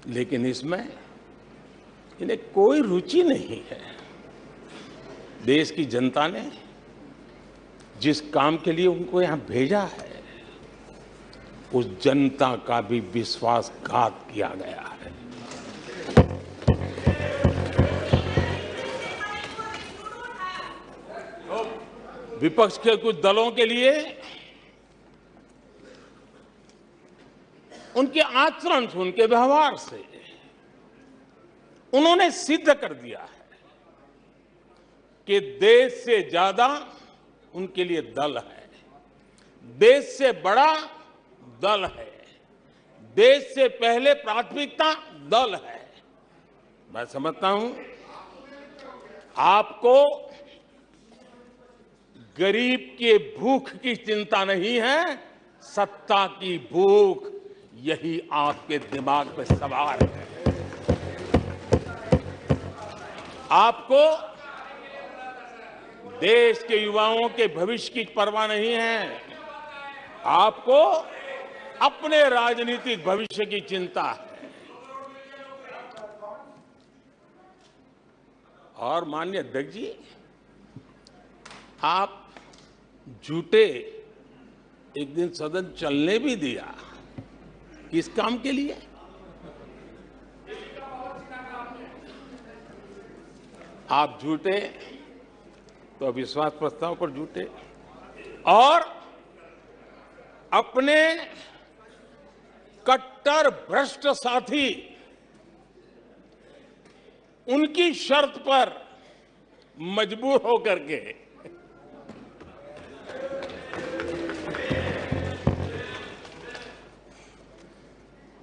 लेकिन इसमें इन्हें कोई रुचि नहीं है। देश की जनता ने जिस काम के लिए उनको यहां भेजा है, उस जनता का भी विश्वासघात किया गया है। विपक्ष के कुछ दलों के लिए उनके आचरण से, उनके व्यवहार से उन्होंने सिद्ध कर दिया है कि देश से ज्यादा उनके लिए दल है, देश से बड़ा दल है, देश से पहले प्राथमिकता दल है। मैं समझता हूं आपको गरीब के भूख की चिंता नहीं है, सत्ता की भूख, यही आपके दिमाग पे सवार है। आपको देश के युवाओं के भविष्य की परवाह नहीं है, आपको अपने राजनीतिक भविष्य की चिंता है। और माननीय अध्यक्ष जी, आप झूठे एक दिन सदन चलने भी दिया, किस काम के लिए? आप झूठे तो अविश्वास प्रस्ताव पर झूठे, और अपने कट्टर भ्रष्ट साथी उनकी शर्त पर मजबूर होकर के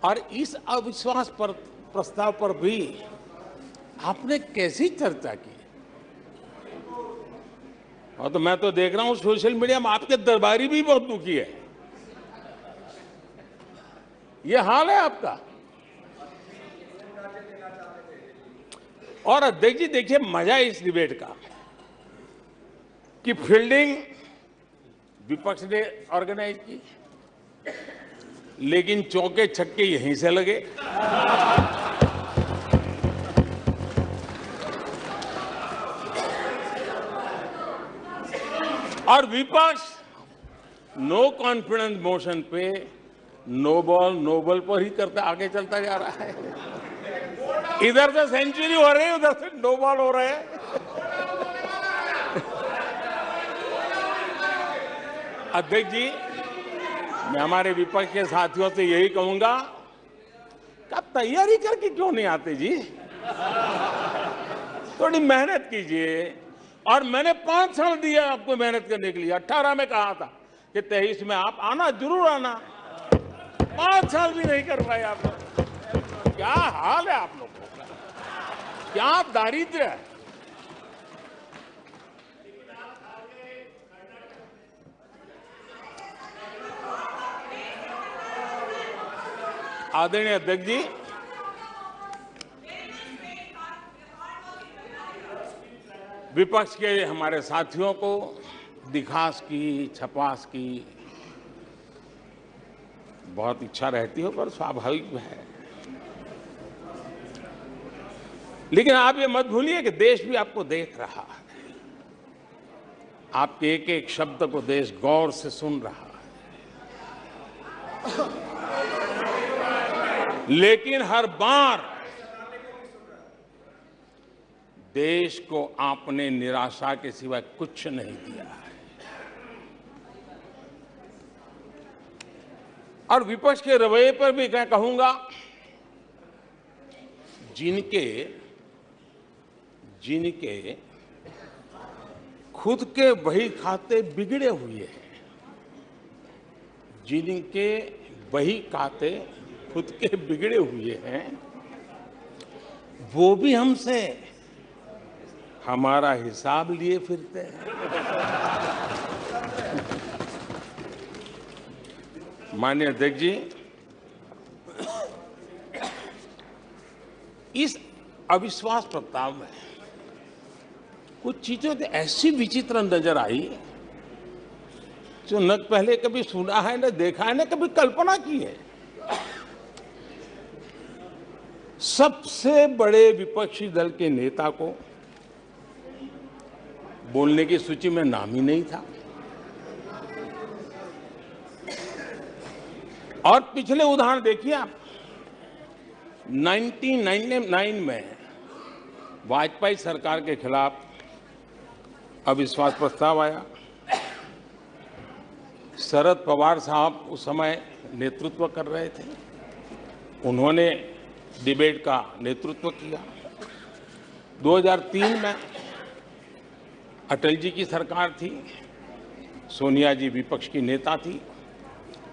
और इस अविश्वास पर प्रस्ताव पर भी आपने कैसी चर्चा की? और तो मैं तो देख रहा हूं सोशल मीडिया में आपके दरबारी भी बहुत दुखी है। ये हाल है आपका। और अध्यक्ष जी देखिए, मजा इस डिबेट का कि फील्डिंग विपक्ष ने ऑर्गेनाइज की, लेकिन चौके छक्के यहीं से लगे। और विपक्ष नो कॉन्फिडेंस मोशन पे नो बॉल नो बॉल पर ही करता आगे चलता जा रहा है। इधर से सेंचुरी हो रही है, उधर से नो बॉल हो रहे हैं। अध्यक्ष जी, मैं हमारे विपक्ष के साथियों से यही कहूंगा कि आप तैयारी करके क्यों नहीं आते जी? थोड़ी मेहनत कीजिए। और मैंने 5 साल दिया आपको मेहनत करने के लिए। 18 में कहा था कि 23 में आप आना, जरूर आना। 5 साल भी नहीं कर पाए आप लोग। क्या हाल है आप लोगों का, क्या दारिद्र्य है। आदरणीय अध्यक्ष जी, विपक्ष के हमारे साथियों को दिखास की, छपास की बहुत इच्छा रहती है, पर स्वाभाविक है। लेकिन आप ये मत भूलिए कि देश भी आपको देख रहा है। आपके एक एक शब्द को देश गौर से सुन रहा है। लेकिन हर बार देश को आपने निराशा के सिवाय कुछ नहीं दिया है। और विपक्ष के रवैये पर भी मैं कहूंगा, जिनके खुद के बही खाते बिगड़े हुए हैं, जिनके बही खाते खुद के बिगड़े हुए हैं, वो भी हमसे हमारा हिसाब लिए फिरते हैं। माननीय अध्यक्ष जी, इस अविश्वास प्रस्ताव में कुछ चीजें तो ऐसी विचित्र नजर आई जो न पहले कभी सुना है, न देखा है, न कभी कल्पना की है। सबसे बड़े विपक्षी दल के नेता को बोलने की सूची में नाम ही नहीं था। और पिछले उदाहरण देखिए आप, 1999 में वाजपेयी सरकार के खिलाफ अविश्वास प्रस्ताव आया। शरद पवार साहब उस समय नेतृत्व कर रहे थे, उन्होंने डिबेट का नेतृत्व किया। 2003 में अटल जी की सरकार थी, सोनिया जी विपक्ष की नेता थी,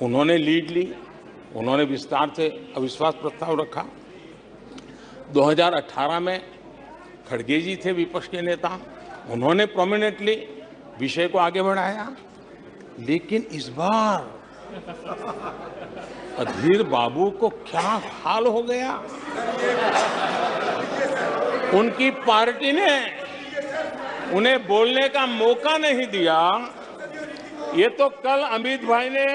उन्होंने लीड ली, उन्होंने विस्तार से अविश्वास प्रस्ताव रखा। 2018 में खड़गे जी थे विपक्ष के नेता, उन्होंने प्रोमिनेंटली विषय को आगे बढ़ाया। लेकिन इस बार अधीर बाबू को क्या हाल हो गया, उनकी पार्टी ने उन्हें बोलने का मौका नहीं दिया। ये तो कल अमित भाई ने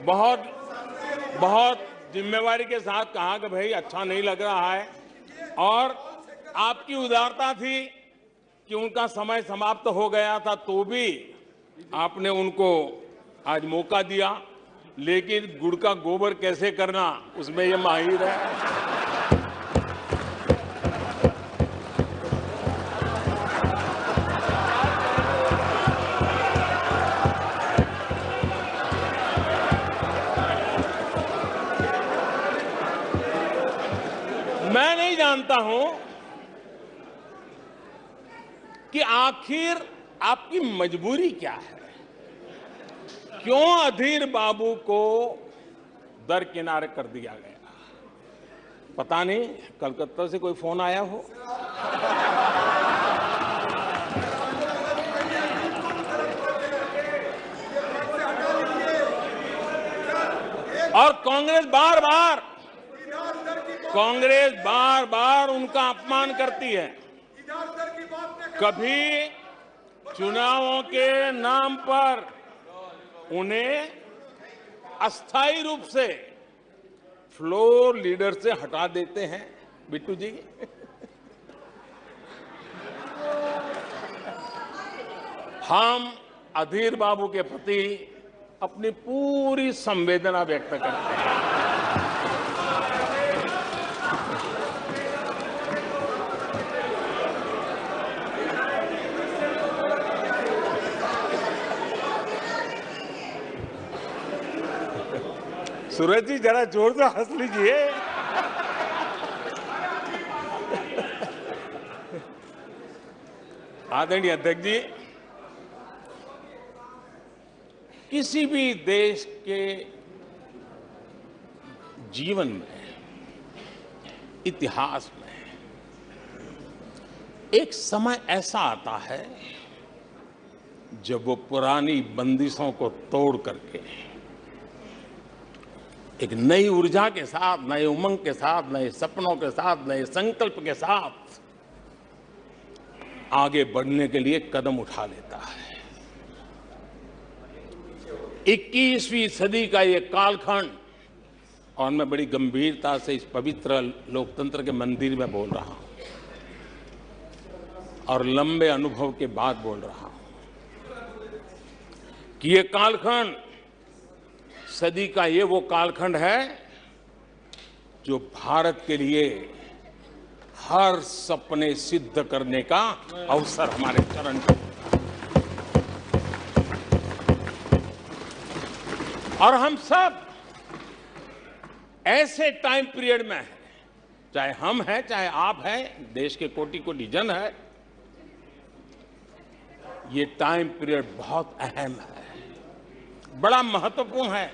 बहुत जिम्मेवारी के साथ कहा कि भाई अच्छा नहीं लग रहा है, और आपकी उदारता थी कि उनका समय समाप्त हो गया था तो भी आपने उनको आज मौका दिया। लेकिन गुड़ का गोबर कैसे करना, उसमें ये माहिर है। मैं नहीं जानता हूं कि आखिर आपकी मजबूरी क्या है, क्यों अधीर बाबू को दरकिनारे कर दिया गया। पता नहीं कलकत्ता से कोई फोन आया हो। और कांग्रेस बार बार उनका अपमान करती है। कभी चुनावों के नाम पर उन्हें अस्थायी रूप से फ्लोर लीडर से हटा देते हैं। बिट्टू जी, हम अधीर बाबू के प्रति अपनी पूरी संवेदना व्यक्त करते हैं। सूरज जी जरा जोर से हंस लीजिए। आदरणीय अध्यक्ष जी, किसी भी देश के जीवन में, इतिहास में एक समय ऐसा आता है जब वो पुरानी बंदिशों को तोड़ करके एक नई ऊर्जा के साथ, नए उमंग के साथ, नए सपनों के साथ, नए संकल्प के साथ आगे बढ़ने के लिए कदम उठा लेता है। 21वीं सदी का ये कालखंड, और मैं बड़ी गंभीरता से इस पवित्र लोकतंत्र के मंदिर में बोल रहा हूं और लंबे अनुभव के बाद बोल रहा हूं कि ये कालखंड, सदी का ये वो कालखंड है जो भारत के लिए हर सपने सिद्ध करने का अवसर हमारे चरण में। और हम सब ऐसे टाइम पीरियड में हैं, चाहे हम हैं, चाहे आप हैं, देश के कोटि कोटि जन है। ये टाइम पीरियड बहुत अहम है, बड़ा महत्वपूर्ण है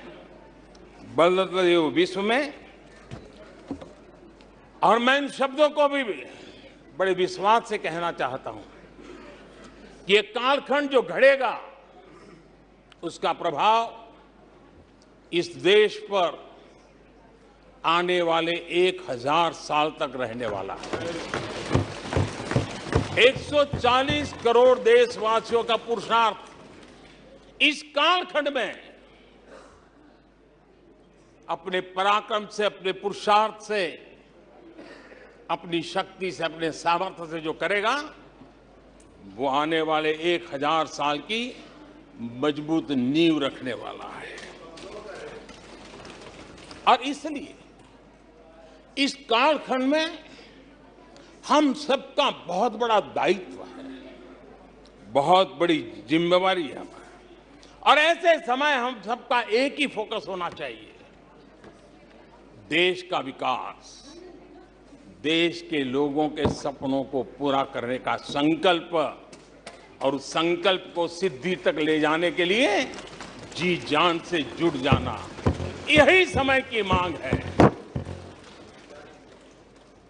बदलते हुए विश्व में। और मैं इन शब्दों को भी बड़े विश्वास से कहना चाहता हूं कि ये कालखंड जो घड़ेगा उसका प्रभाव इस देश पर आने वाले 1000 साल तक रहने वाला है। 140 करोड़ देशवासियों का पुरुषार्थ इस कालखंड में अपने पराक्रम से, अपने पुरुषार्थ से अपनी शक्ति से, अपने सामर्थ्य से जो करेगा, वो आने वाले 1000 साल की मजबूत नींव रखने वाला है। और इसलिए इस कालखंड में हम सबका बहुत बड़ा दायित्व है, बहुत बड़ी जिम्मेवारी है हमारी। और ऐसे समय हम सबका एक ही फोकस होना चाहिए, देश का विकास, देश के लोगों के सपनों को पूरा करने का संकल्प, और उस संकल्प को सिद्धि तक ले जाने के लिए जी जान से जुट जाना, यही समय की मांग है।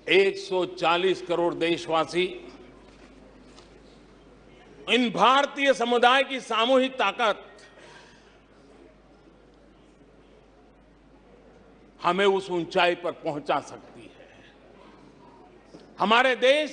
140 करोड़ देशवासी इन भारतीय समुदाय की सामूहिक ताकत हमें उस ऊंचाई पर पहुंचा सकती है। हमारे देश